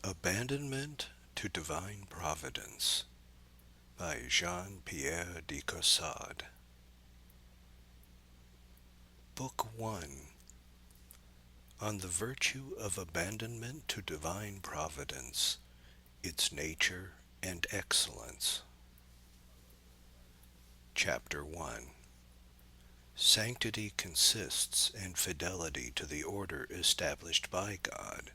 Abandonment to Divine Providence by Jean-Pierre de Caussade. Book 1. On the Virtue of Abandonment to Divine Providence, Its Nature and Excellence. Chapter 1. Sanctity consists in fidelity to the order established by God,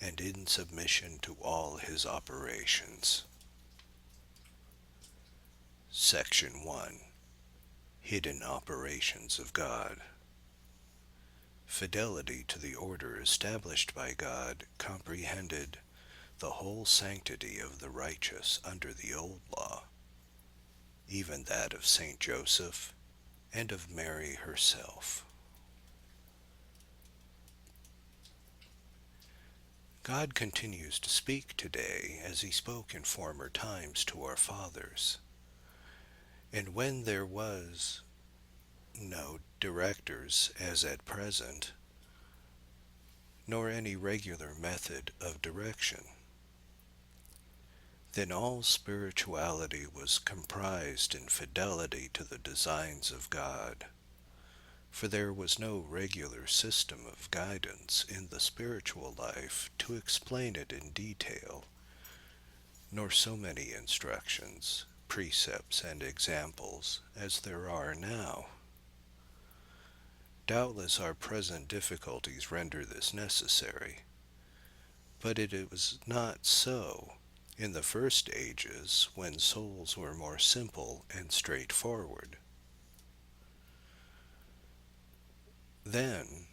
and in submission to all his operations. Section 1. Hidden Operations of God. Fidelity to the order established by God comprehended the whole sanctity of the righteous under the old law, even that of Saint Joseph and of Mary herself. God continues to speak today as he spoke in former times to our fathers. And when there was no directors as at present, nor any regular method of direction, then all spirituality was comprised in fidelity to the designs of God, for there was no regular system of guidance in the spiritual life to explain it in detail, nor so many instructions, precepts, and examples as there are now. Doubtless our present difficulties render this necessary, but it was not so in the first ages when souls were more simple and straightforward. Then,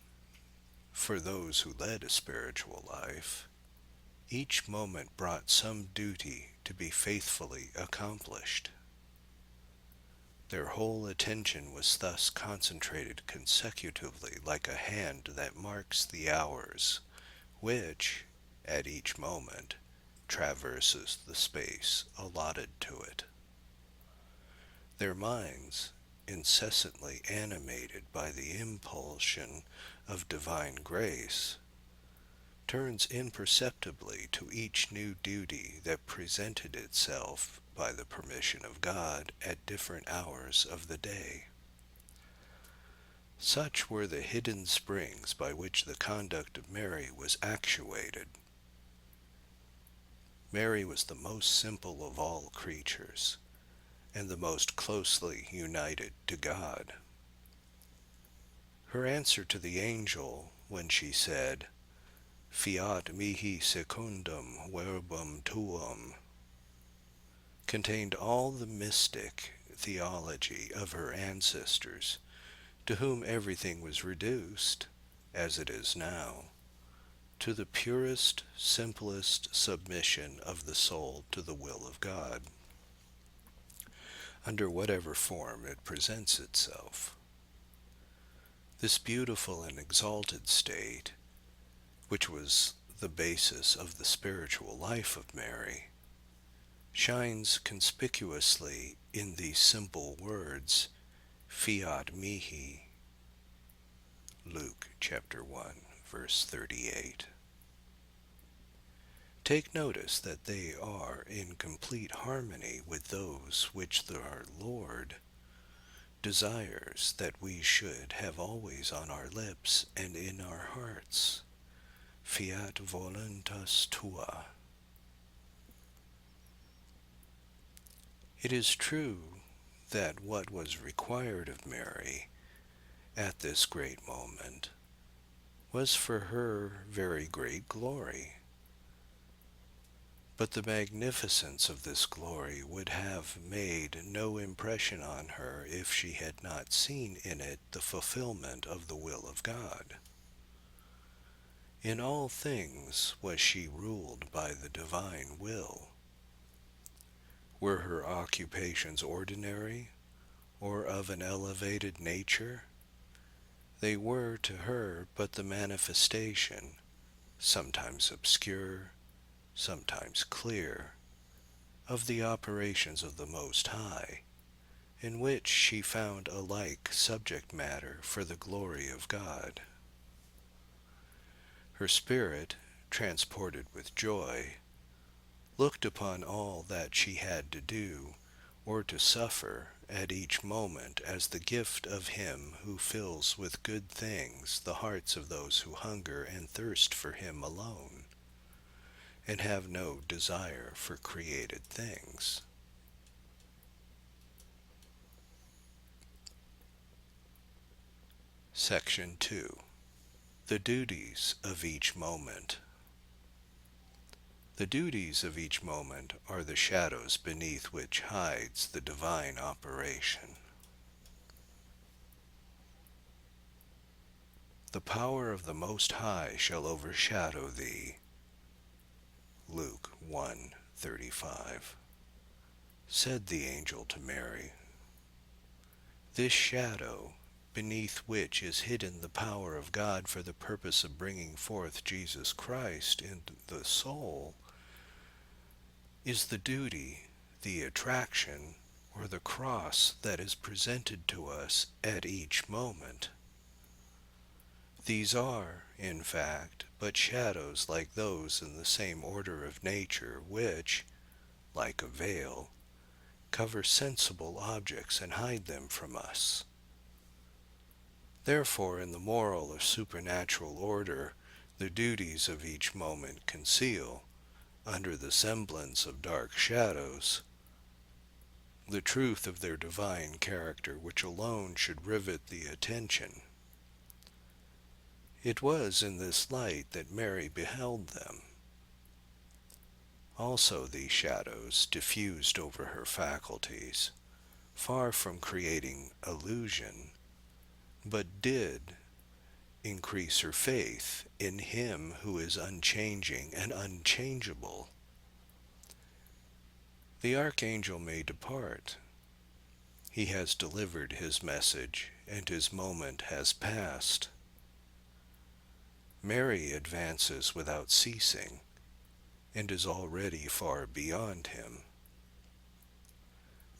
for those who led a spiritual life, each moment brought some duty to be faithfully accomplished. Their whole attention was thus concentrated consecutively like a hand that marks the hours, which, at each moment, traverses the space allotted to it. Their minds, incessantly animated by the impulsion of divine grace, turns imperceptibly to each new duty that presented itself by the permission of God at different hours of the day. Such were the hidden springs by which the conduct of Mary was actuated. Mary was the most simple of all creatures, and the most closely united to God. Her answer to the angel when she said, "Fiat mihi secundum verbum tuum," contained all the mystic theology of her ancestors, to whom everything was reduced, as it is now, to the purest, simplest submission of the soul to the will of God, under whatever form it presents itself. This beautiful and exalted state, which was the basis of the spiritual life of Mary, shines conspicuously in these simple words, "Fiat mihi," Luke chapter 1, verse 38. Take notice that they are in complete harmony with those which our Lord desires that we should have always on our lips and in our hearts. Fiat voluntas tua. It is true that what was required of Mary at this great moment was for her very great glory. But the magnificence of this glory would have made no impression on her if she had not seen in it the fulfillment of the will of God. In all things was she ruled by the divine will. Were her occupations ordinary, or of an elevated nature, they were to her but the manifestation, sometimes obscure, sometimes clear, of the operations of the Most High, in which she found alike subject matter for the glory of God. Her spirit, transported with joy, looked upon all that she had to do or to suffer at each moment as the gift of him who fills with good things the hearts of those who hunger and thirst for him alone, and have no desire for created things. Section 2. The duties of each moment. The duties of each moment are the shadows beneath which hides the divine operation. The power of the Most High shall overshadow thee. Luke 1:35. Said the angel to Mary, this shadow, beneath which is hidden the power of God for the purpose of bringing forth Jesus Christ into the soul, is the duty, the attraction, or the cross that is presented to us at each moment. These are, in fact, but shadows like those in the same order of nature which, like a veil, cover sensible objects and hide them from us. Therefore, in the moral or supernatural order, the duties of each moment conceal, under the semblance of dark shadows, the truth of their divine character, which alone should rivet the attention. It was in this light that Mary beheld them. Also these shadows diffused over her faculties, far from creating illusion, but did increase her faith in him who is unchanging and unchangeable. The archangel may depart. He has delivered his message, and his moment has passed. Mary advances without ceasing, and is already far beyond him.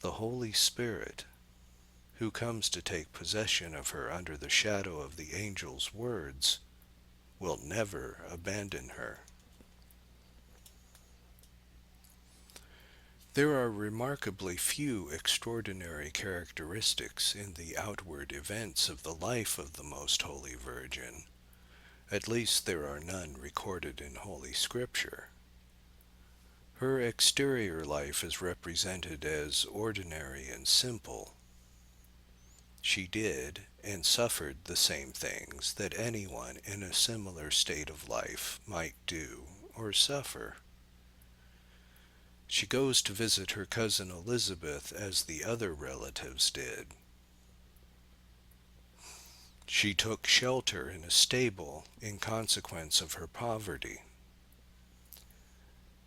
The Holy Spirit, who comes to take possession of her under the shadow of the angel's words, will never abandon her. There are remarkably few extraordinary characteristics in the outward events of the life of the Most Holy Virgin. At least there are none recorded in Holy Scripture. Her exterior life is represented as ordinary and simple. She did and suffered the same things that anyone in a similar state of life might do or suffer. She goes to visit her cousin Elizabeth as the other relatives did. She took shelter in a stable in consequence of her poverty.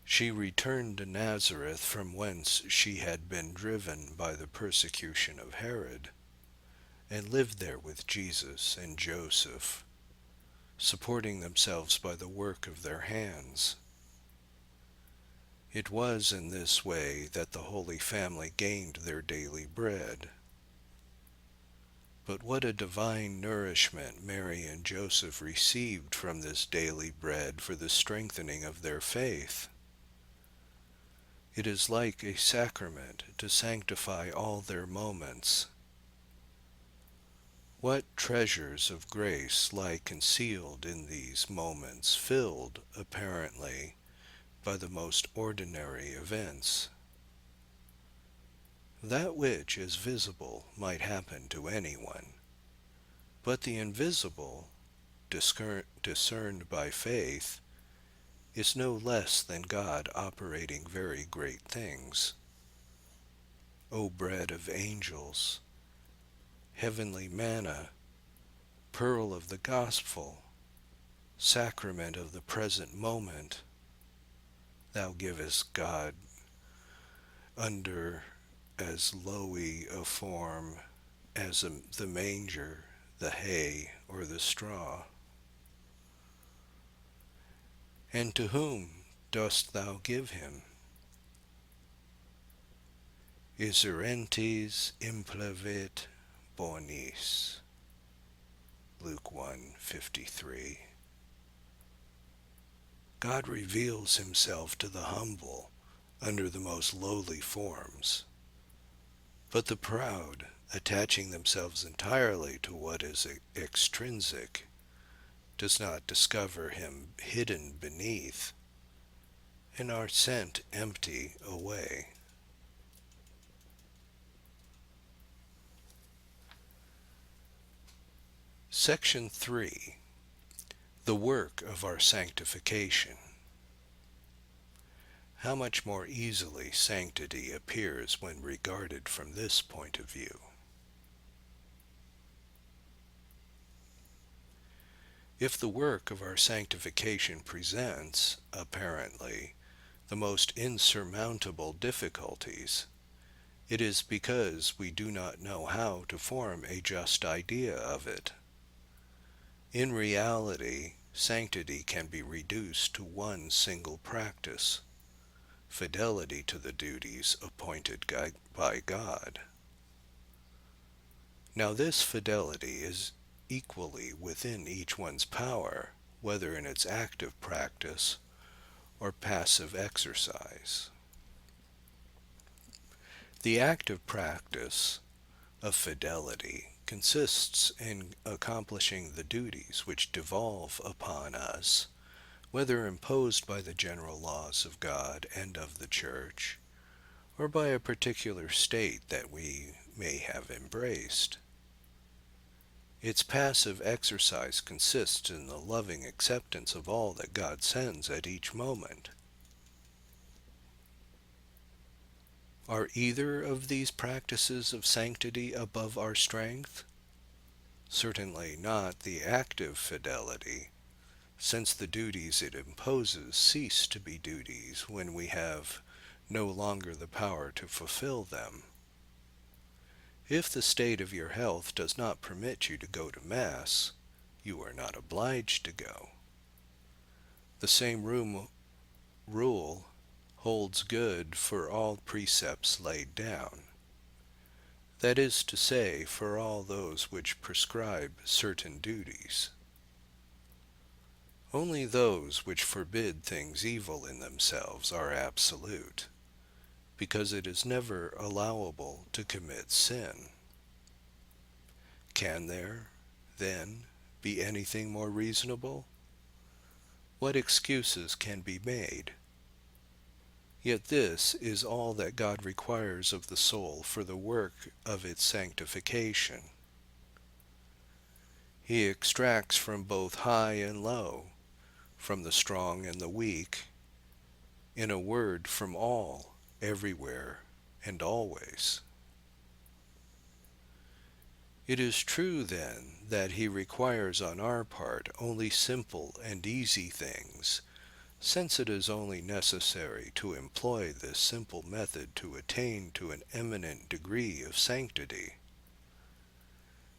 She returned to Nazareth, from whence she had been driven by the persecution of Herod, and lived there with Jesus and Joseph, supporting themselves by the work of their hands. It was in this way that the Holy Family gained their daily bread. But what a divine nourishment Mary and Joseph received from this daily bread for the strengthening of their faith! It is like a sacrament to sanctify all their moments. What treasures of grace lie concealed in these moments, filled, apparently, by the most ordinary events. That which is visible might happen to anyone, but the invisible, discerned by faith, is no less than God operating very great things. O bread of angels, heavenly manna, pearl of the gospel, sacrament of the present moment, thou givest God under as lowly a form as the manger, the hay, or the straw. And to whom dost thou give him? Iserentes implevit bonis. Luke 1:53. God reveals himself to the humble under the most lowly forms. But the proud, attaching themselves entirely to what is extrinsic, does not discover him hidden beneath, and are sent empty away. Section 3. The work of our sanctification. How much more easily sanctity appears when regarded from this point of view. If the work of our sanctification presents, apparently, the most insurmountable difficulties, it is because we do not know how to form a just idea of it. In reality, sanctity can be reduced to one single practice: fidelity to the duties appointed by God. Now this fidelity is equally within each one's power, whether in its active practice or passive exercise. The active practice of fidelity consists in accomplishing the duties which devolve upon us, whether imposed by the general laws of God and of the Church, or by a particular state that we may have embraced. Its passive exercise consists in the loving acceptance of all that God sends at each moment. Are either of these practices of sanctity above our strength? Certainly not the active fidelity, since the duties it imposes cease to be duties when we have no longer the power to fulfill them. If the state of your health does not permit you to go to Mass, you are not obliged to go. The same rule holds good for all precepts laid down. That is to say, for all those which prescribe certain duties. Only those which forbid things evil in themselves are absolute, because it is never allowable to commit sin. Can there, then, be anything more reasonable? What excuses can be made? Yet this is all that God requires of the soul for the work of its sanctification. He extracts from both high and low, from the strong and the weak, in a word, from all, everywhere, and always. It is true, then, that he requires on our part only simple and easy things, since it is only necessary to employ this simple method to attain to an eminent degree of sanctity.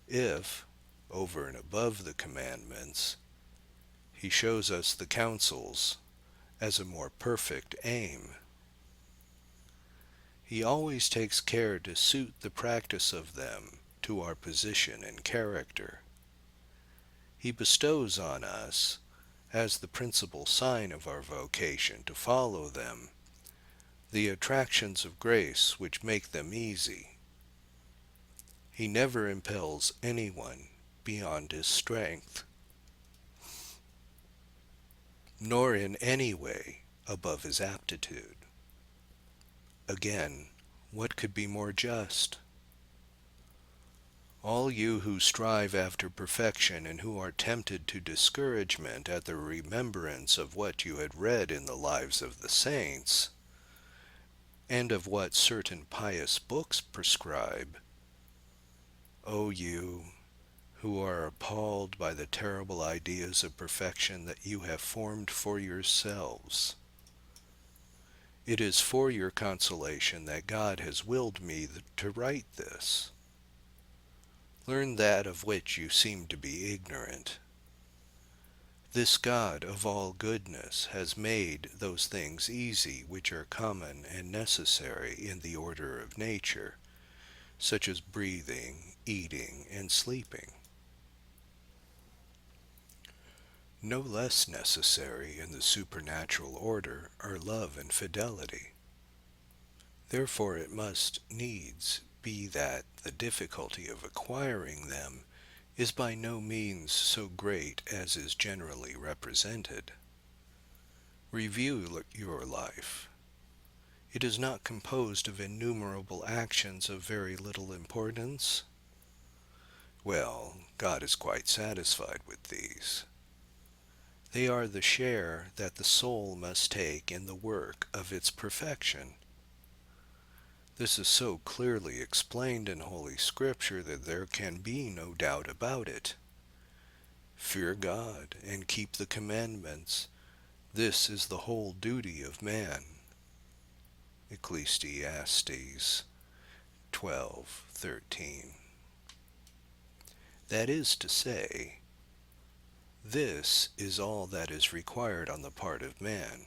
If, over and above the commandments, he shows us the counsels as a more perfect aim, he always takes care to suit the practice of them to our position and character. He bestows on us, as the principal sign of our vocation to follow them, the attractions of grace which make them easy. He never impels anyone beyond his strength, nor in any way above his aptitude. Again, what could be more just? All you who strive after perfection and who are tempted to discouragement at the remembrance of what you had read in the lives of the saints, and of what certain pious books prescribe, O you who are appalled by the terrible ideas of perfection that you have formed for yourselves, it is for your consolation that God has willed me to write this. Learn that of which you seem to be ignorant. This God of all goodness has made those things easy which are common and necessary in the order of nature, such as breathing, eating, and sleeping. No less necessary in the supernatural order are love and fidelity. Therefore it must needs be that the difficulty of acquiring them is by no means so great as is generally represented. Review your life. It is not composed of innumerable actions of very little importance. Well, God is quite satisfied with these. They are the share that the soul must take in the work of its perfection. This is so clearly explained in Holy Scripture that there can be no doubt about it. Fear God and keep the commandments. This is the whole duty of man. Ecclesiastes 12:13. That is to say, this is all that is required on the part of man,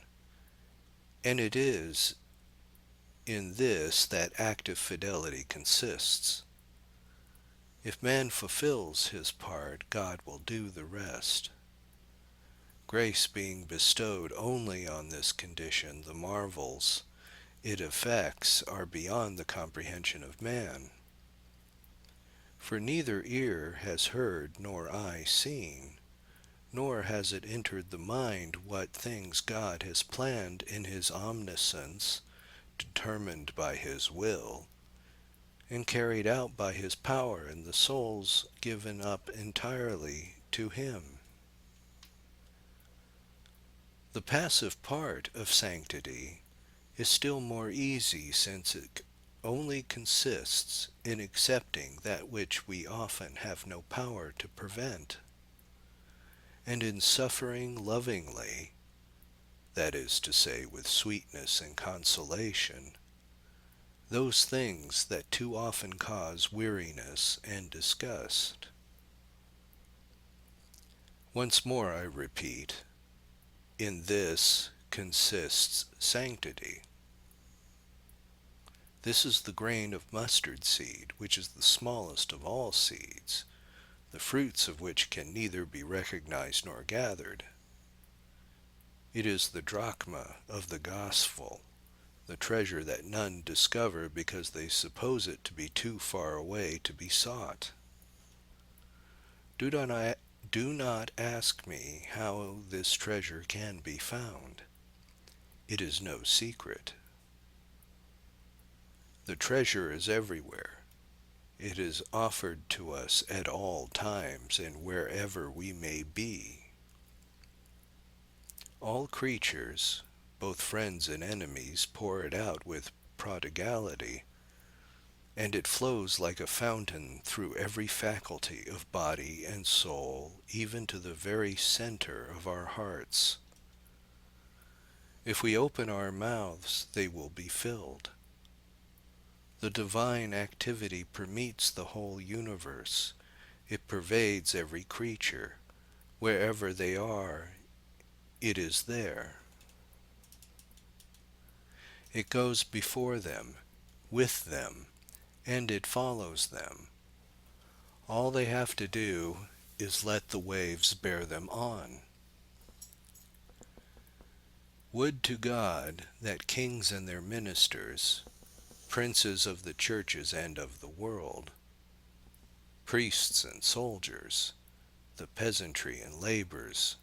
and it is in this that active fidelity consists. If man fulfills his part, God will do the rest. Grace being bestowed only on this condition, the marvels it effects are beyond the comprehension of man. For neither ear has heard nor eye seen, nor has it entered the mind what things God has planned in his omniscience, determined by his will, and carried out by his power in the souls given up entirely to him. The passive part of sanctity is still more easy, since it only consists in accepting that which we often have no power to prevent, and in suffering lovingly, that is to say with sweetness and consolation, those things that too often cause weariness and disgust. Once more I repeat, in this consists sanctity. This is the grain of mustard seed, which is the smallest of all seeds, the fruits of which can neither be recognized nor gathered. It is the drachma of the gospel, the treasure that none discover because they suppose it to be too far away to be sought. Do not ask me how this treasure can be found. It is no secret. The treasure is everywhere. It is offered to us at all times and wherever we may be. All creatures, both friends and enemies, pour it out with prodigality, and it flows like a fountain through every faculty of body and soul, even to the very center of our hearts. If we open our mouths, they will be filled. The divine activity permeates the whole universe. It pervades every creature. Wherever they are, it is there. It goes before them, with them, and it follows them. All they have to do is let the waves bear them on. Would to God that kings and their ministers, princes of the churches and of the world, priests and soldiers, the peasantry and laborers,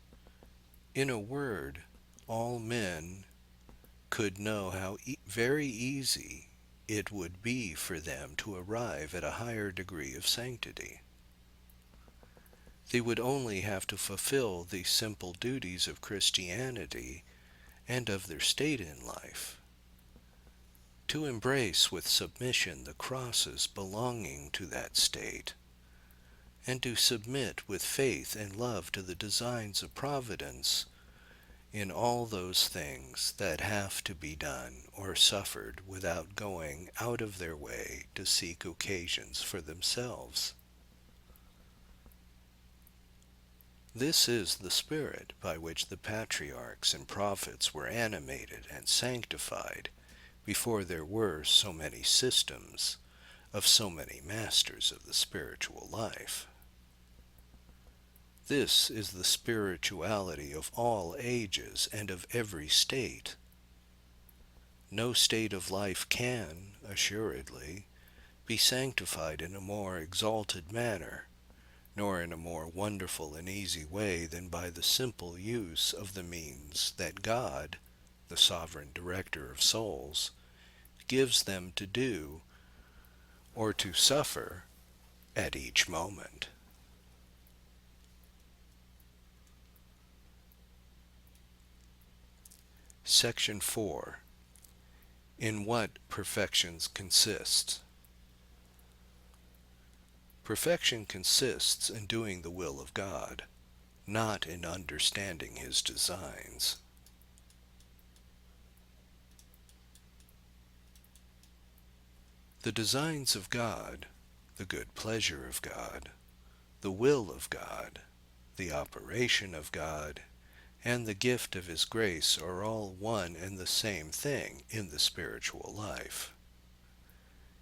in a word, all men, could know how very easy it would be for them to arrive at a higher degree of sanctity. They would only have to fulfill the simple duties of Christianity and of their state in life, to embrace with submission the crosses belonging to that state, and to submit with faith and love to the designs of Providence in all those things that have to be done or suffered without going out of their way to seek occasions for themselves. This is the spirit by which the patriarchs and prophets were animated and sanctified before there were so many systems of so many masters of the spiritual life. This is the spirituality of all ages and of every state. No state of life can, assuredly, be sanctified in a more exalted manner, nor in a more wonderful and easy way than by the simple use of the means that God, the sovereign director of souls, gives them to do or to suffer at each moment. Section 4. In what perfections consist? Perfection consists in doing the will of God, not in understanding his designs. The designs of God, the good pleasure of God, the will of God, the operation of God, and the gift of his grace are all one and the same thing in the spiritual life.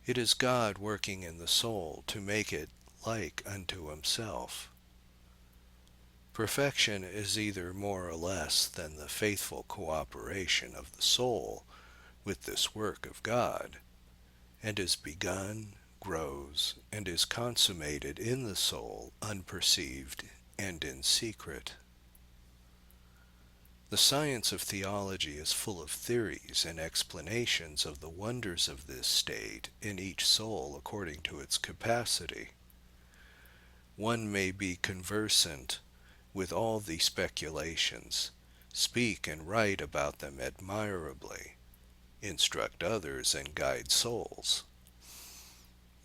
It is God working in the soul to make it like unto himself. Perfection is either more or less than the faithful cooperation of the soul with this work of God, and is begun, grows, and is consummated in the soul unperceived and in secret. The science of theology is full of theories and explanations of the wonders of this state in each soul according to its capacity. One may be conversant with all these speculations, speak and write about them admirably, instruct others and guide souls.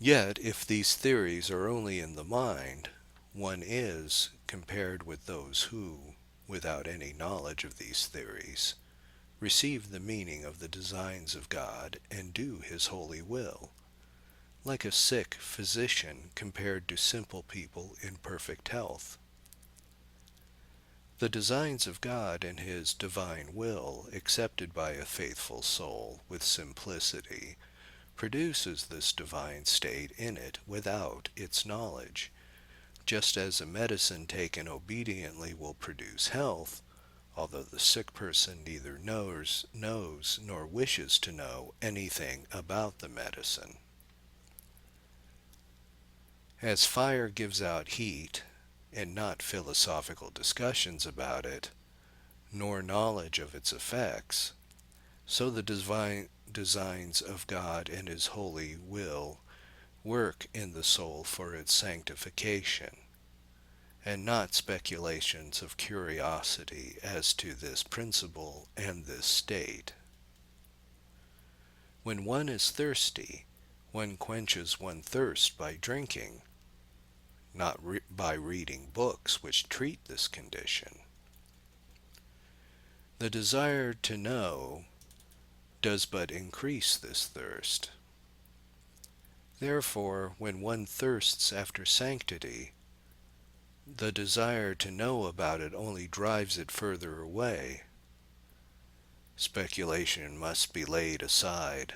Yet if these theories are only in the mind, one is, compared with those who, without any knowledge of these theories, receive the meaning of the designs of God and do his holy will, like a sick physician compared to simple people in perfect health. The designs of God and his divine will, accepted by a faithful soul with simplicity, produces this divine state in it without its knowledge, just as a medicine taken obediently will produce health, although the sick person neither knows nor wishes to know anything about the medicine. As fire gives out heat, and not philosophical discussions about it, nor knowledge of its effects, so the divine designs of God and his holy will work in the soul for its sanctification, and not speculations of curiosity as to this principle and this state. When one is thirsty, one quenches one thirst by drinking, not by reading books which treat this condition. The desire to know does but increase this thirst. Therefore, when one thirsts after sanctity, the desire to know about it only drives it further away. Speculation must be laid aside,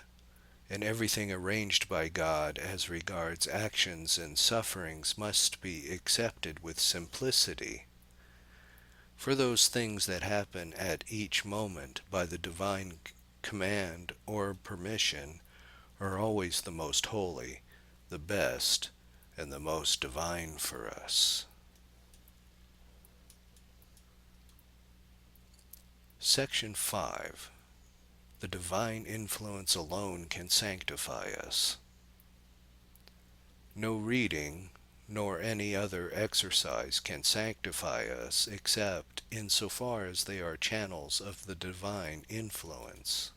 and everything arranged by God as regards actions and sufferings must be accepted with simplicity. For those things that happen at each moment by the divine command or permission are always the most holy, the best, and the most divine for us. Section 5. The divine influence alone can sanctify us. No reading, nor any other exercise can sanctify us except in so far as they are channels of the divine influence.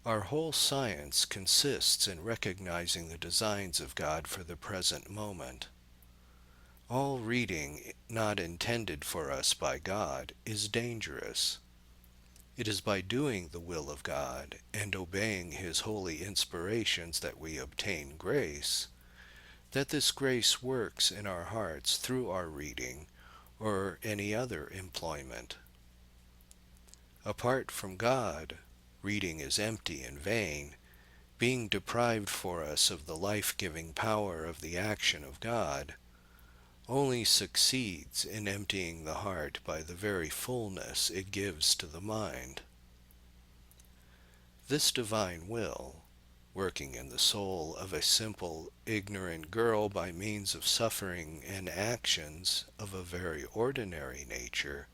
Our whole science consists in recognizing the designs of God for the present moment. All reading not intended for us by God is dangerous. It is by doing the will of God and obeying his holy inspirations that we obtain grace, that this grace works in our hearts through our reading or any other employment. Apart from God, reading is empty and vain, being deprived for us of the life-giving power of the action of God, only succeeds in emptying the heart by the very fullness it gives to the mind. This divine will, working in the soul of a simple, ignorant girl by means of suffering and actions of a very ordinary nature,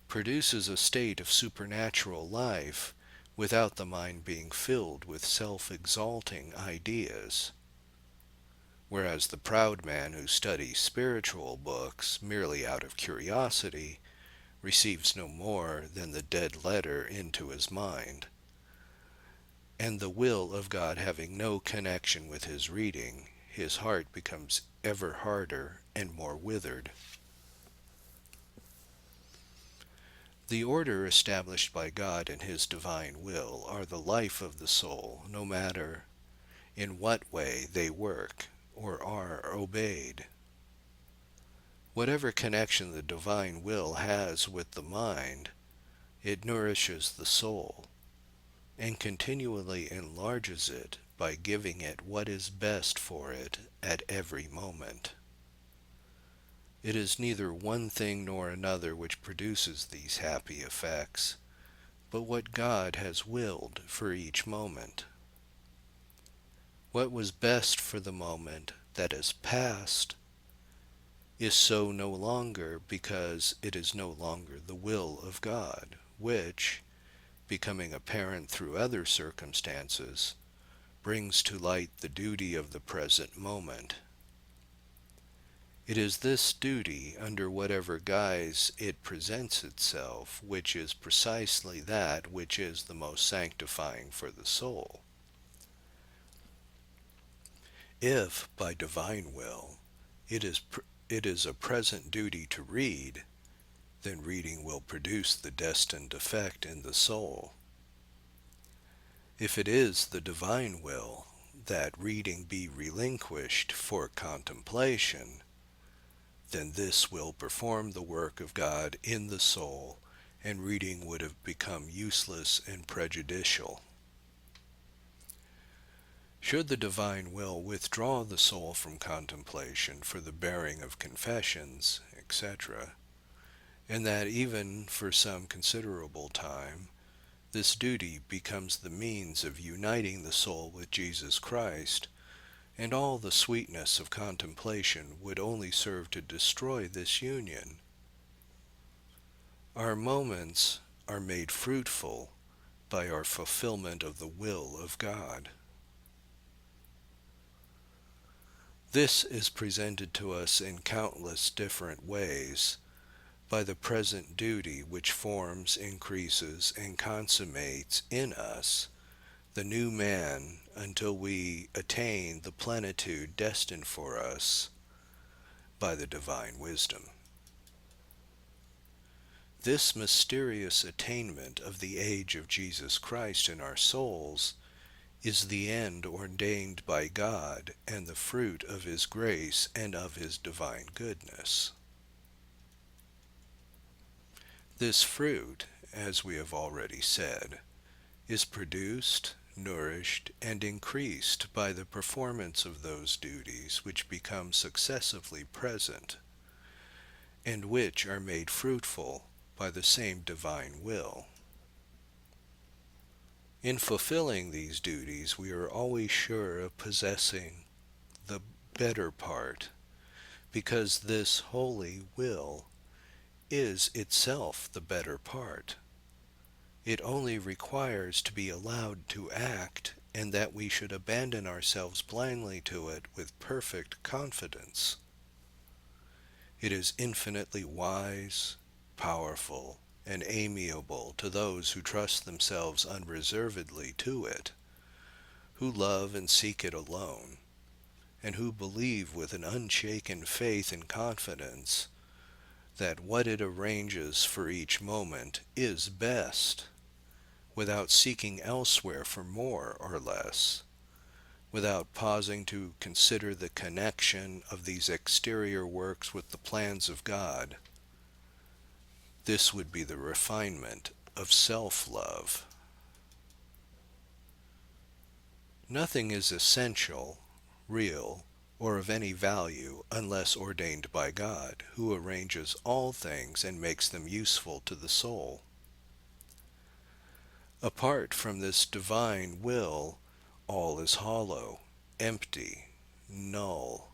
produces a state of supernatural life without the mind being filled with self-exalting ideas. Whereas the proud man who studies spiritual books merely out of curiosity receives no more than the dead letter into his mind, and the will of God having no connection with his reading, his heart becomes ever harder and more withered. The order established by God in his divine will are the life of the soul, no matter in what way they work or are obeyed. Whatever connection the divine will has with the mind, it nourishes the soul and continually enlarges it by giving it what is best for it at every moment. It is neither one thing nor another which produces these happy effects, but what God has willed for each moment. What was best for the moment that is past is so no longer because it is no longer the will of God, which, becoming apparent through other circumstances, brings to light the duty of the present moment. It is this duty, under whatever guise it presents itself, which is precisely that which is the most sanctifying for the soul. If, by divine will, it is a present duty to read, then reading will produce the destined effect in the soul. If it is the divine will that reading be relinquished for contemplation, then this will perform the work of God in the soul, and reading would have become useless and prejudicial. Should the divine will withdraw the soul from contemplation for the bearing of confessions, etc., and that even for some considerable time, this duty becomes the means of uniting the soul with Jesus Christ, and all the sweetness of contemplation would only serve to destroy this union. Our moments are made fruitful by our fulfillment of the will of God. This is presented to us in countless different ways by the present duty which forms, increases, and consummates in us the new man until we attain the plenitude destined for us by the divine wisdom. This mysterious attainment of the age of Jesus Christ in our souls is the end ordained by God and the fruit of his grace and of his divine goodness. This fruit, as we have already said, is produced, nourished, and increased by the performance of those duties which become successively present, and which are made fruitful by the same divine will. In fulfilling these duties, we are always sure of possessing the better part, because this holy will is itself the better part. It only requires to be allowed to act, and that we should abandon ourselves blindly to it with perfect confidence. It is infinitely wise, powerful, and amiable to those who trust themselves unreservedly to it, who love and seek it alone, and who believe with an unshaken faith and confidence that what it arranges for each moment is best, without seeking elsewhere for more or less, without pausing to consider the connection of these exterior works with the plans of God. This would be the refinement of self-love. Nothing is essential, real, or of any value unless ordained by God, who arranges all things and makes them useful to the soul. Apart from this divine will, all is hollow, empty, null.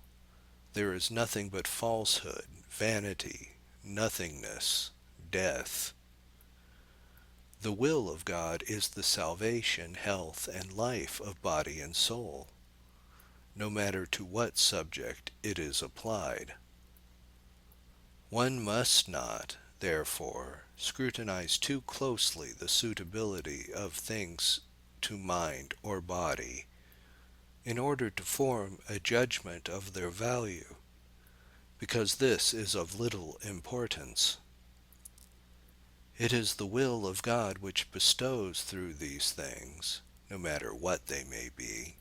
There is nothing but falsehood, vanity, nothingness, death. The will of God is the salvation, health, and life of body and soul, no matter to what subject it is applied. One must not, therefore, scrutinize too closely the suitability of things to mind or body, in order to form a judgment of their value, because this is of little importance. It is the will of God which bestows through these things, no matter what they may be,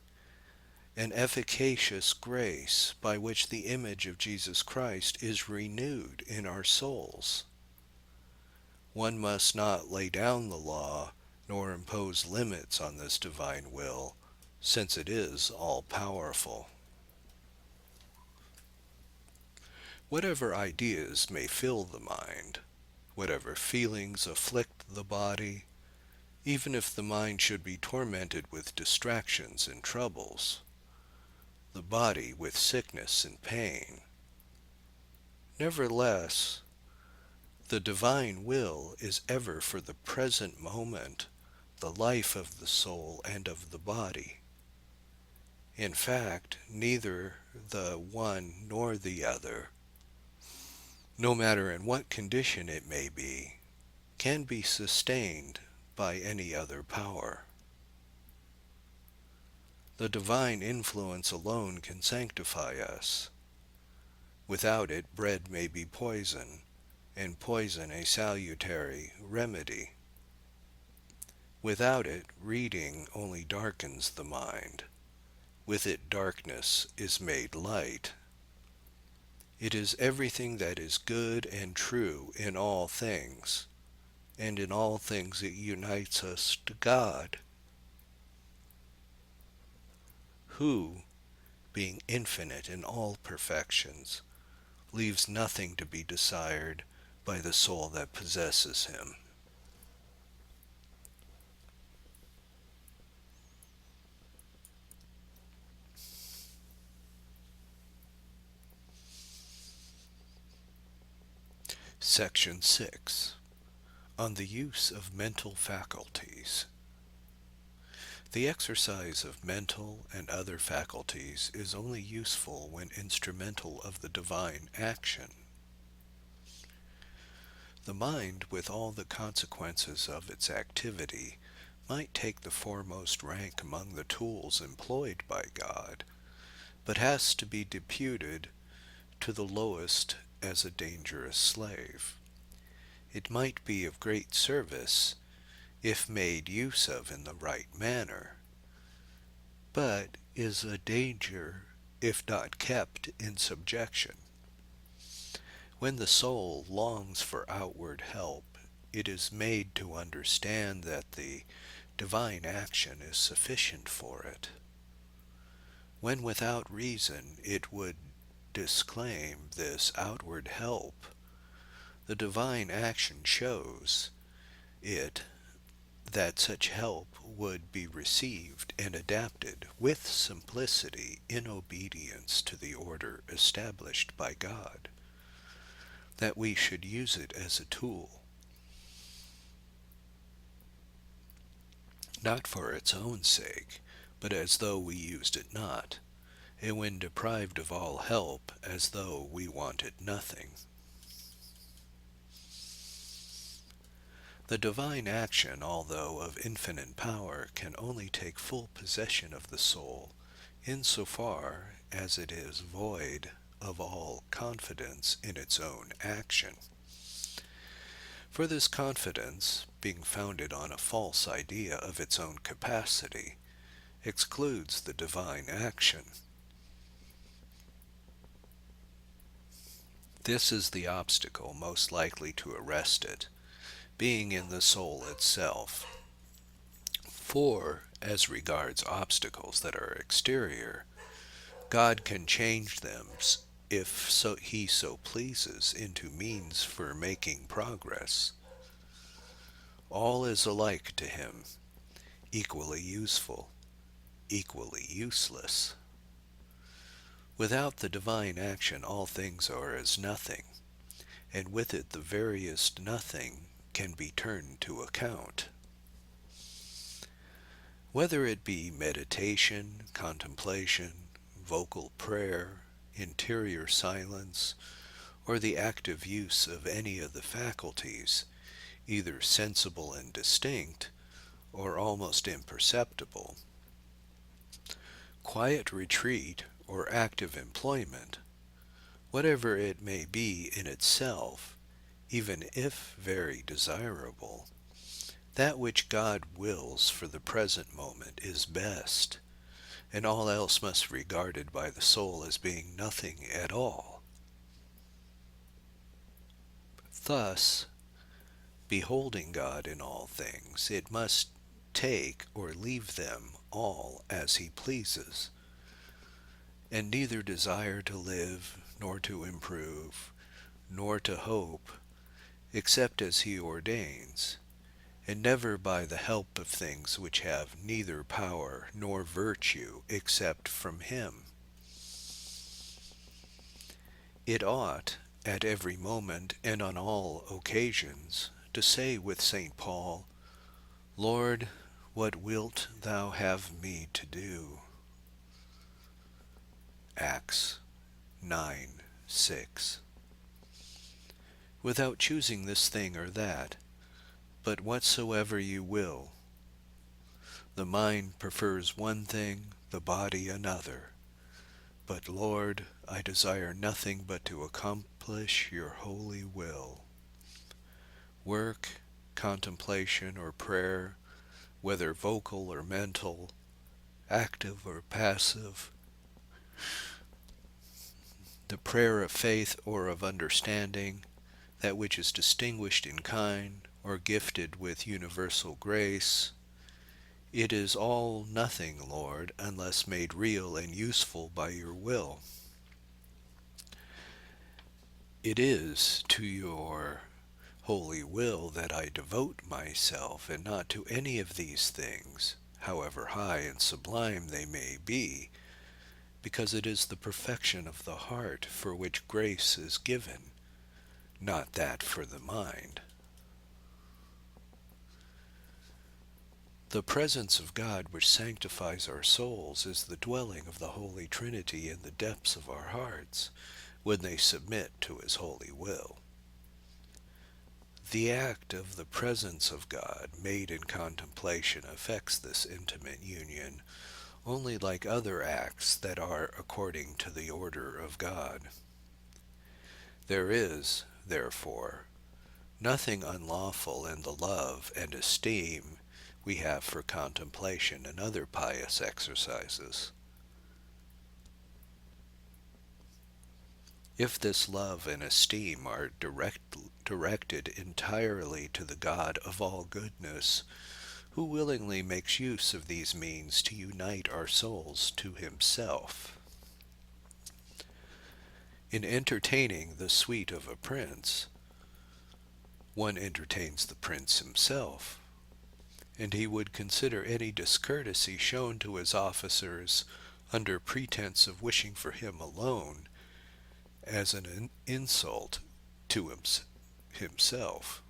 an efficacious grace by which the image of Jesus Christ is renewed in our souls. One must not lay down the law, nor impose limits on this divine will, since it is all-powerful. Whatever ideas may fill the mind, whatever feelings afflict the body, even if the mind should be tormented with distractions and troubles, the body with sickness and pain, nevertheless, the divine will is ever for the present moment the life of the soul and of the body. In fact, neither the one nor the other, no matter in what condition it may be, can be sustained by any other power. The divine influence alone can sanctify us. Without it, bread may be poison, and poison a salutary remedy. Without it, reading only darkens the mind. With it, darkness is made light. It is everything that is good and true in all things, and in all things it unites us to God, who, being infinite in all perfections, leaves nothing to be desired by the soul that possesses him. Section 6. On the use of mental faculties. The exercise of mental and other faculties is only useful when instrumental of the divine action. The mind, with all the consequences of its activity, might take the foremost rank among the tools employed by God, but has to be deputed to the lowest as a dangerous slave. It might be of great service if made use of in the right manner, but is a danger if not kept in subjection. When the soul longs for outward help, it is made to understand that the divine action is sufficient for it. When without reason it would disclaim this outward help, the divine action shows it that such help would be received and adapted with simplicity in obedience to the order established by God, that we should use it as a tool, not for its own sake, but as though we used it not, and when deprived of all help, as though we wanted nothing. The divine action, although of infinite power, can only take full possession of the soul insofar as it is void of all confidence in its own action. For this confidence, being founded on a false idea of its own capacity, excludes the divine action. This is the obstacle most likely to arrest it, being in the soul itself. For, as regards obstacles that are exterior, God can change them, if he so pleases, into means for making progress. All is alike to him, equally useful, equally useless. Without the divine action all things are as nothing, and with it the veriest nothing can be turned to account. Whether it be meditation, contemplation, vocal prayer, interior silence, or the active use of any of the faculties, either sensible and distinct, or almost imperceptible, quiet retreat or active employment, whatever it may be in itself, even if very desirable, that which God wills for the present moment is best, and all else must be regarded by the soul as being nothing at all. Thus, beholding God in all things, it must take or leave them all as he pleases, and neither desire to live, nor to improve, nor to hope, except as he ordains, and never by the help of things which have neither power nor virtue except from him. It ought, at every moment and on all occasions, to say with St. Paul, Lord, what wilt thou have me to do? Acts 9:6. Without choosing this thing or that, but whatsoever you will. The mind prefers one thing, the body another. But Lord, I desire nothing but to accomplish your holy will. Work, contemplation, or prayer, whether vocal or mental, active or passive, the prayer of faith or of understanding, that which is distinguished in kind or gifted with universal grace, it is all nothing, Lord, unless made real and useful by your will. It is to your holy will that I devote myself, and not to any of these things, however high and sublime they may be, because it is the perfection of the heart for which grace is given, not that for the mind. The presence of God which sanctifies our souls is the dwelling of the Holy Trinity in the depths of our hearts, when they submit to his holy will. The act of the presence of God made in contemplation affects this intimate union only like other acts that are according to the order of God. There is, therefore, nothing unlawful in the love and esteem we have for contemplation and other pious exercises. If this love and esteem are directed entirely to the God of all goodness, who willingly makes use of these means to unite our souls to himself. In entertaining the suite of a prince, one entertains the prince himself, and he would consider any discourtesy shown to his officers under pretense of wishing for him alone as an insult to himself.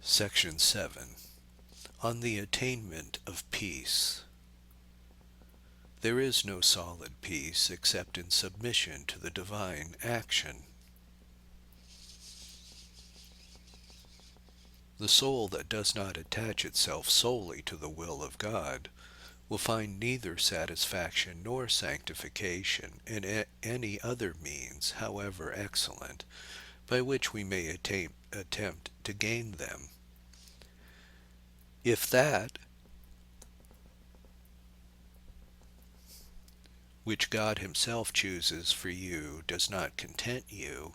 Section 7. On the Attainment of Peace. There is no solid peace except in submission to the divine action. The soul that does not attach itself solely to the will of God will find neither satisfaction nor sanctification in any other means, however excellent, by which we may attempt to gain them. If that which God himself chooses for you does not content you,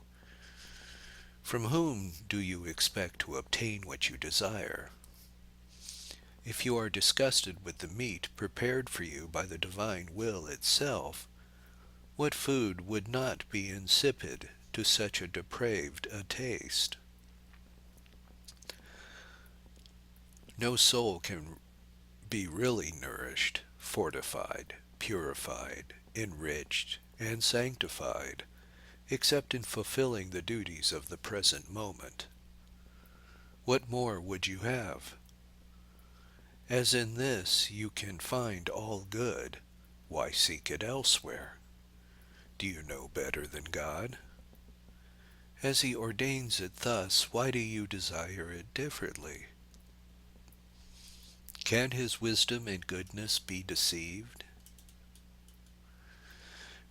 From whom do you expect to obtain what you desire? If you are disgusted with the meat prepared for you by the divine will itself, what food would not be insipid to such a depraved a taste? No soul can be really nourished, fortified, purified, enriched, and sanctified, except in fulfilling the duties of the present moment. What more would you have? As in this you can find all good, why seek it elsewhere? Do you know better than God? As he ordains it thus, why do you desire it differently? Can his wisdom and goodness be deceived?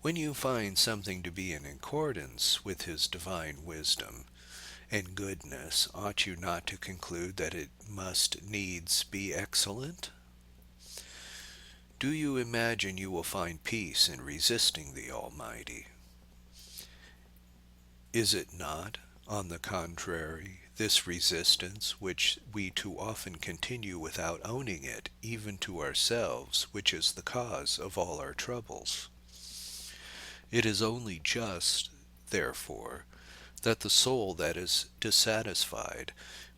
When you find something to be in accordance with his divine wisdom and goodness, ought you not to conclude that it must needs be excellent? Do you imagine you will find peace in resisting the Almighty? Is it not, on the contrary, this resistance, which we too often continue without owning it, even to ourselves, which is the cause of all our troubles? It is only just, therefore, that the soul that is dissatisfied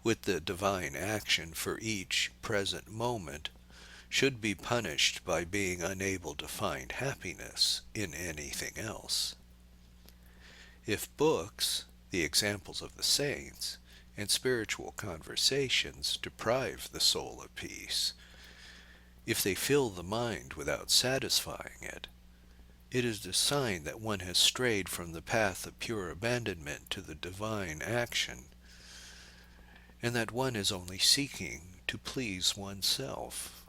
with the divine action for each present moment should be punished by being unable to find happiness in anything else. If books, the examples of the saints, and spiritual conversations deprive the soul of peace, if they fill the mind without satisfying it, it is a sign that one has strayed from the path of pure abandonment to the divine action, and that one is only seeking to please oneself.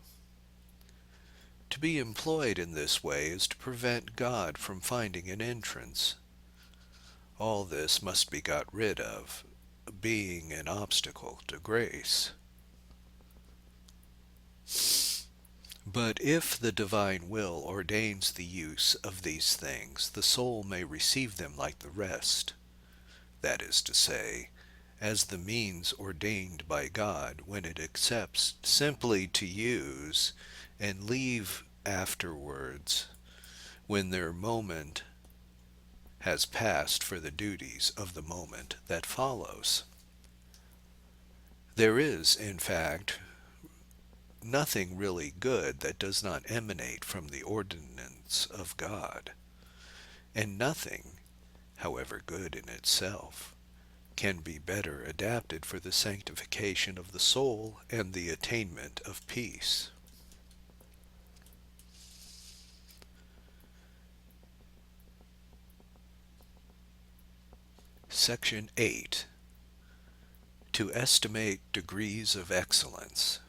To be employed in this way is to prevent God from finding an entrance. All this must be got rid of, being an obstacle to grace. But if the divine will ordains the use of these things, the soul may receive them like the rest, that is to say, as the means ordained by God, when it accepts simply to use, and leave afterwards, when their moment has passed, for the duties of the moment that follows. There is, in fact, nothing really good that does not emanate from the ordinance of God, and nothing, however good in itself, can be better adapted for the sanctification of the soul and the attainment of peace. Section 8. To estimate degrees of excellence.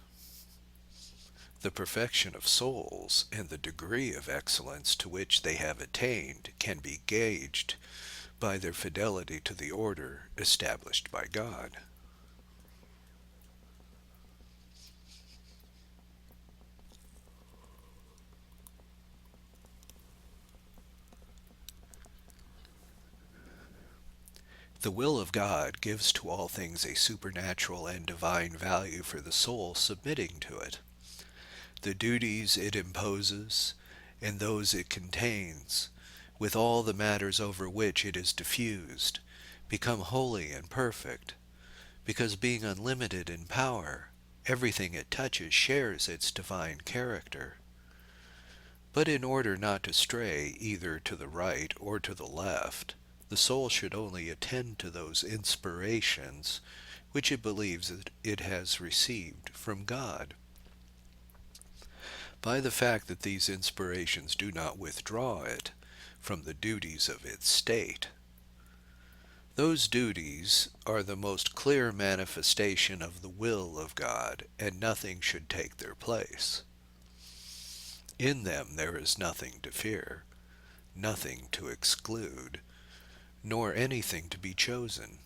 The perfection of souls and the degree of excellence to which they have attained can be gauged by their fidelity to the order established by God. The will of God gives to all things a supernatural and divine value for the soul submitting to it. The duties it imposes, and those it contains, with all the matters over which it is diffused, become holy and perfect, because being unlimited in power, everything it touches shares its divine character. But in order not to stray either to the right or to the left, the soul should only attend to those inspirations which it believes that it has received from God. By the fact that these inspirations do not withdraw it from the duties of its state, those duties are the most clear manifestation of the will of God, and nothing should take their place. In them there is nothing to fear, nothing to exclude, nor anything to be chosen.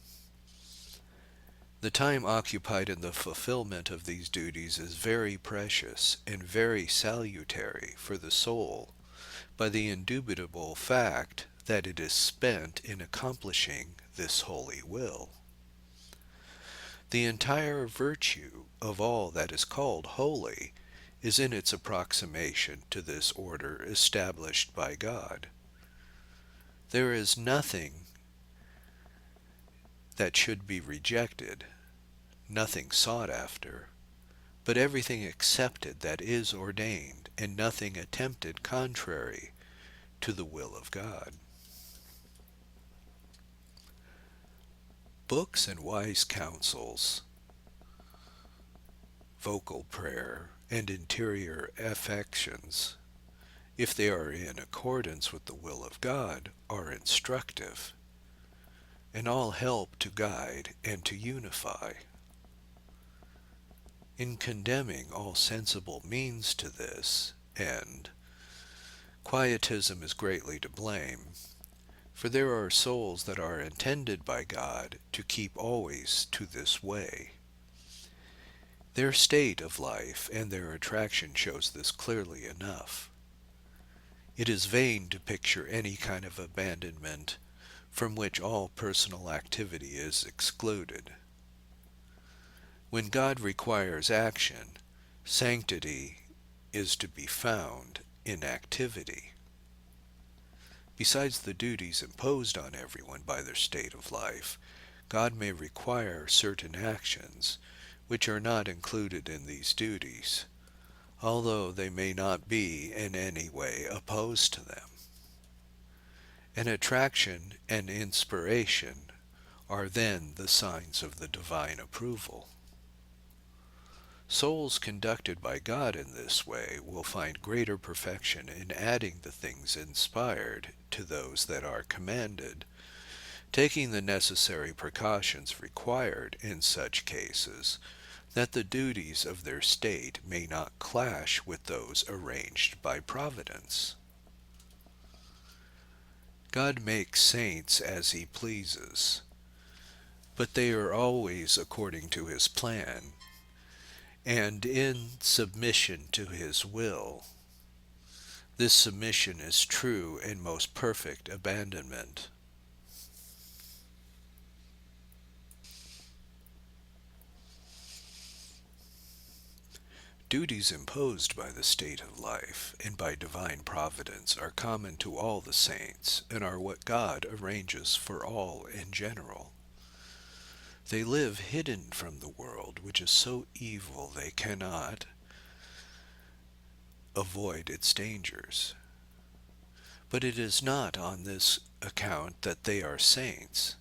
The time occupied in the fulfillment of these duties is very precious and very salutary for the soul, by the indubitable fact that it is spent in accomplishing this holy will. The entire virtue of all that is called holy is in its approximation to this order established by God. There is nothing that should be rejected, nothing sought after, but everything accepted that is ordained, and nothing attempted contrary to the will of God. Books and wise counsels, vocal prayer, and interior affections, if they are in accordance with the will of God, are instructive, and all help to guide and to unify. In condemning all sensible means to this end, quietism is greatly to blame, for there are souls that are intended by God to keep always to this way. Their state of life and their attraction shows this clearly enough. It is vain to picture any kind of abandonment from which all personal activity is excluded. When God requires action, sanctity is to be found in activity. Besides the duties imposed on everyone by their state of life, God may require certain actions which are not included in these duties, although they may not be in any way opposed to them. An attraction and inspiration are then the signs of the divine approval. Souls conducted by God in this way will find greater perfection in adding the things inspired to those that are commanded, taking the necessary precautions required in such cases, that the duties of their state may not clash with those arranged by Providence. God makes saints as he pleases, but they are always according to his plan, and in submission to his will. This submission is true and most perfect abandonment. Duties imposed by the state of life and by divine providence are common to all the saints, and are what God arranges for all in general. They live hidden from the world, which is so evil they cannot avoid its dangers. But it is not on this account that they are saints,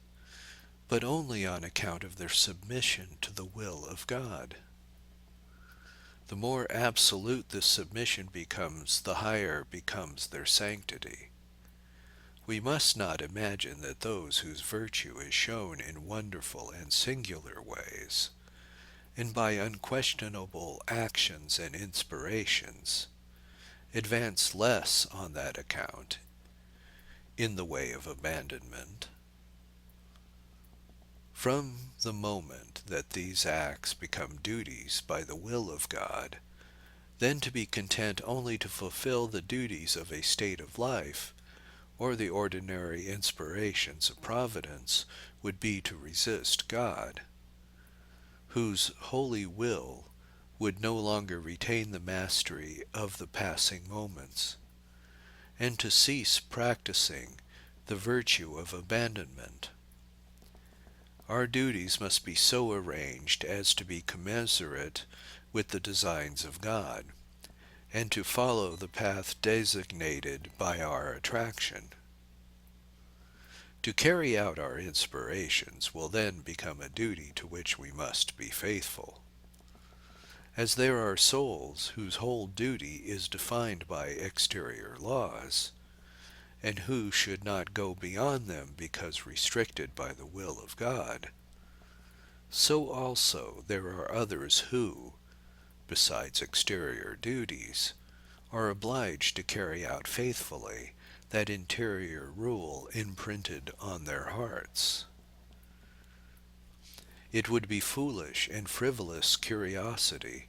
but only on account of their submission to the will of God. The more absolute this submission becomes, the higher becomes their sanctity. We must not imagine that those whose virtue is shown in wonderful and singular ways, and by unquestionable actions and inspirations, advance less on that account in the way of abandonment. From the moment that these acts become duties by the will of God, then to be content only to fulfill the duties of a state of life, or the ordinary inspirations of providence, would be to resist God, whose holy will would no longer retain the mastery of the passing moments, and to cease practicing the virtue of abandonment. Our duties must be so arranged as to be commensurate with the designs of God, and to follow the path designated by our attraction. To carry out our inspirations will then become a duty to which we must be faithful. As there are souls whose whole duty is defined by exterior laws, and who should not go beyond them because restricted by the will of God, so also there are others who, besides exterior duties, are obliged to carry out faithfully that interior rule imprinted on their hearts. It would be foolish and frivolous curiosity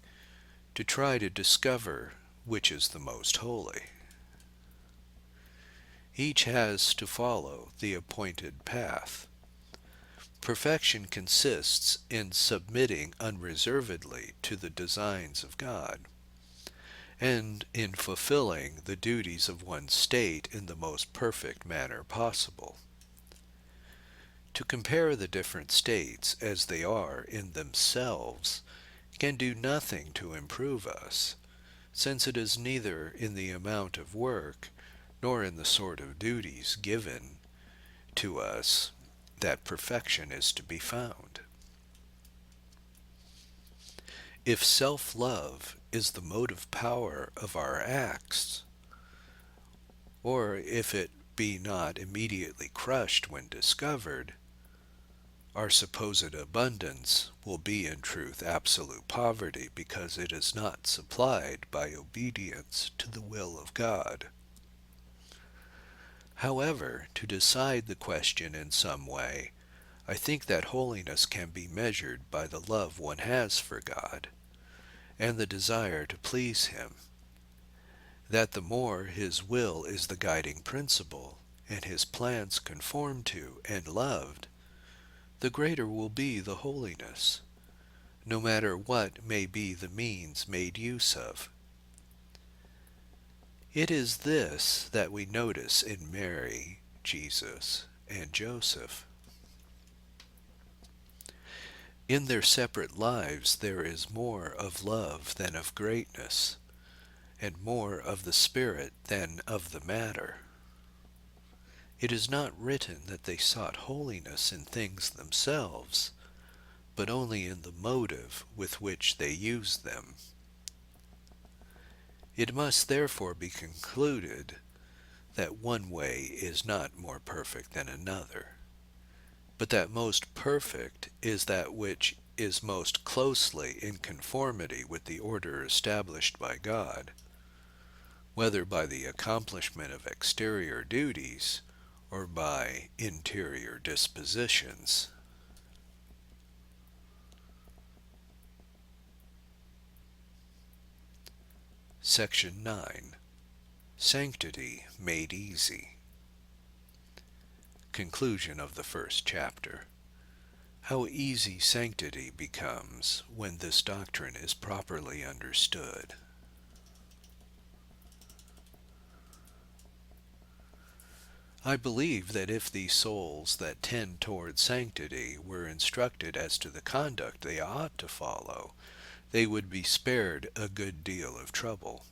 to try to discover which is the most holy. Each has to follow the appointed path. Perfection consists in submitting unreservedly to the designs of God, and in fulfilling the duties of one's state in the most perfect manner possible. To compare the different states as they are in themselves can do nothing to improve us, since it is neither in the amount of work nor in the sort of duties given to us that perfection is to be found. If self-love is the motive power of our acts, or if it be not immediately crushed when discovered, our supposed abundance will be in truth absolute poverty, because it is not supplied by obedience to the will of God. However, to decide the question in some way, I think that holiness can be measured by the love one has for God, and the desire to please him, that the more his will is the guiding principle, and his plans conformed to and loved, the greater will be the holiness, no matter what may be the means made use of. It is this that we notice in Mary, Jesus, and Joseph. In their separate lives there is more of love than of greatness, and more of the spirit than of the matter. It is not written that they sought holiness in things themselves, but only in the motive with which they used them. It must therefore be concluded that one way is not more perfect than another, but that most perfect is that which is most closely in conformity with the order established by God, whether by the accomplishment of exterior duties or by interior dispositions. Section 9. Sanctity Made Easy. Conclusion of the first chapter. How easy sanctity becomes when this doctrine is properly understood. I believe that if the souls that tend toward sanctity were instructed as to the conduct they ought to follow, they would be spared a good deal of trouble.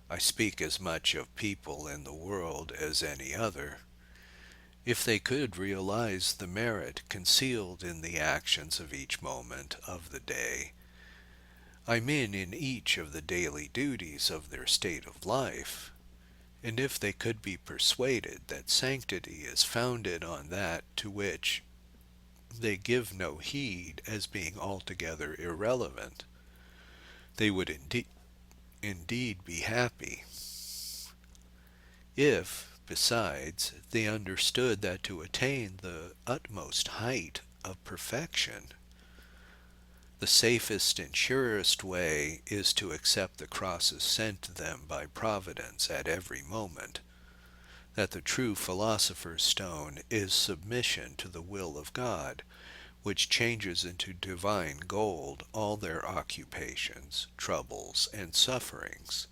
I speak as much of people in the world as any other. If they could realize the merit concealed in the actions of each moment of the day, I mean in each of the daily duties of their state of life, and if they could be persuaded that sanctity is founded on that to which they give no heed as being altogether irrelevant, they would indeed be happy. If, besides, they understood that to attain the utmost height of perfection, the safest and surest way is to accept the crosses sent to them by Providence at every moment, that the true philosopher's stone is submission to the will of God, which changes into divine gold all their occupations, troubles, and sufferings.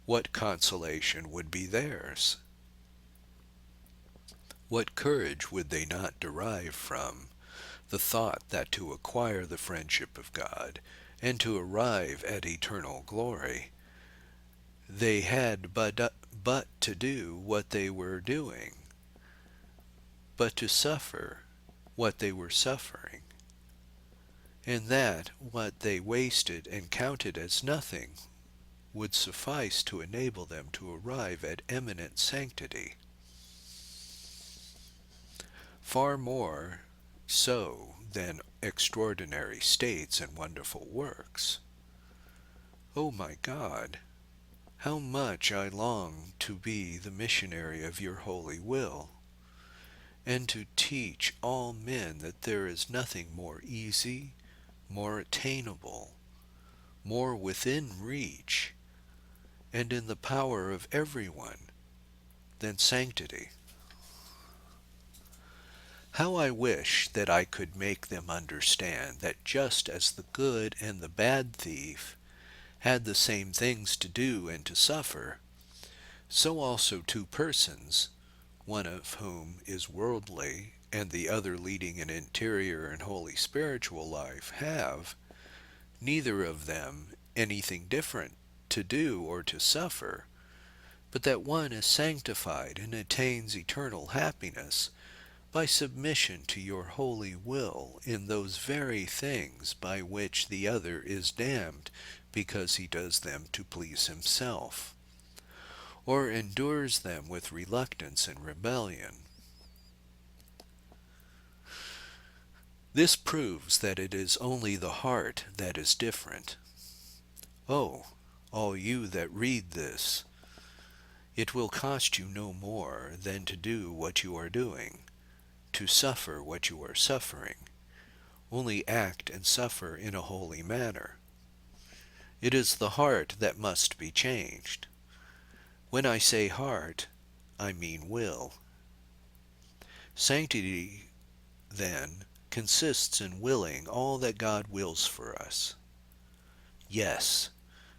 What consolation would be theirs? What courage would they not derive from the thought that to acquire the friendship of God, and to arrive at eternal glory, they had but to do what they were doing, but to suffer what they were suffering, and that what they wasted and counted as nothing would suffice to enable them to arrive at eminent sanctity. Far more so than extraordinary states and wonderful works. O my God, how much I long to be the missionary of your holy will, and to teach all men that there is nothing more easy, more attainable, more within reach, and in the power of everyone than sanctity. How I wish that I could make them understand that just as the good and the bad thief had the same things to do and to suffer, so also two persons, one of whom is worldly and the other leading an interior and holy spiritual life, have, neither of them, anything different to do or to suffer, but that one is sanctified and attains eternal happiness by submission to your holy will in those very things by which the other is damned because he does them to please himself, or endures them with reluctance and rebellion. This proves that it is only the heart that is different. Oh, all you that read this, it will cost you no more than to do what you are doing, to suffer what you are suffering. Only act and suffer in a holy manner. It is the heart that must be changed. When I say heart, I mean will. Sanctity, then, consists in willing all that God wills for us. Yes,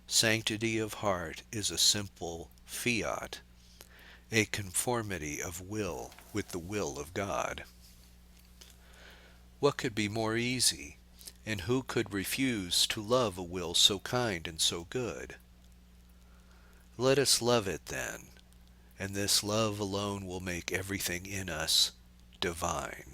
sanctity of heart is a simple fiat, a conformity of will with the will of God. What could be more easy, and who could refuse to love a will so kind and so good? Let us love it then, and this love alone will make everything in us divine.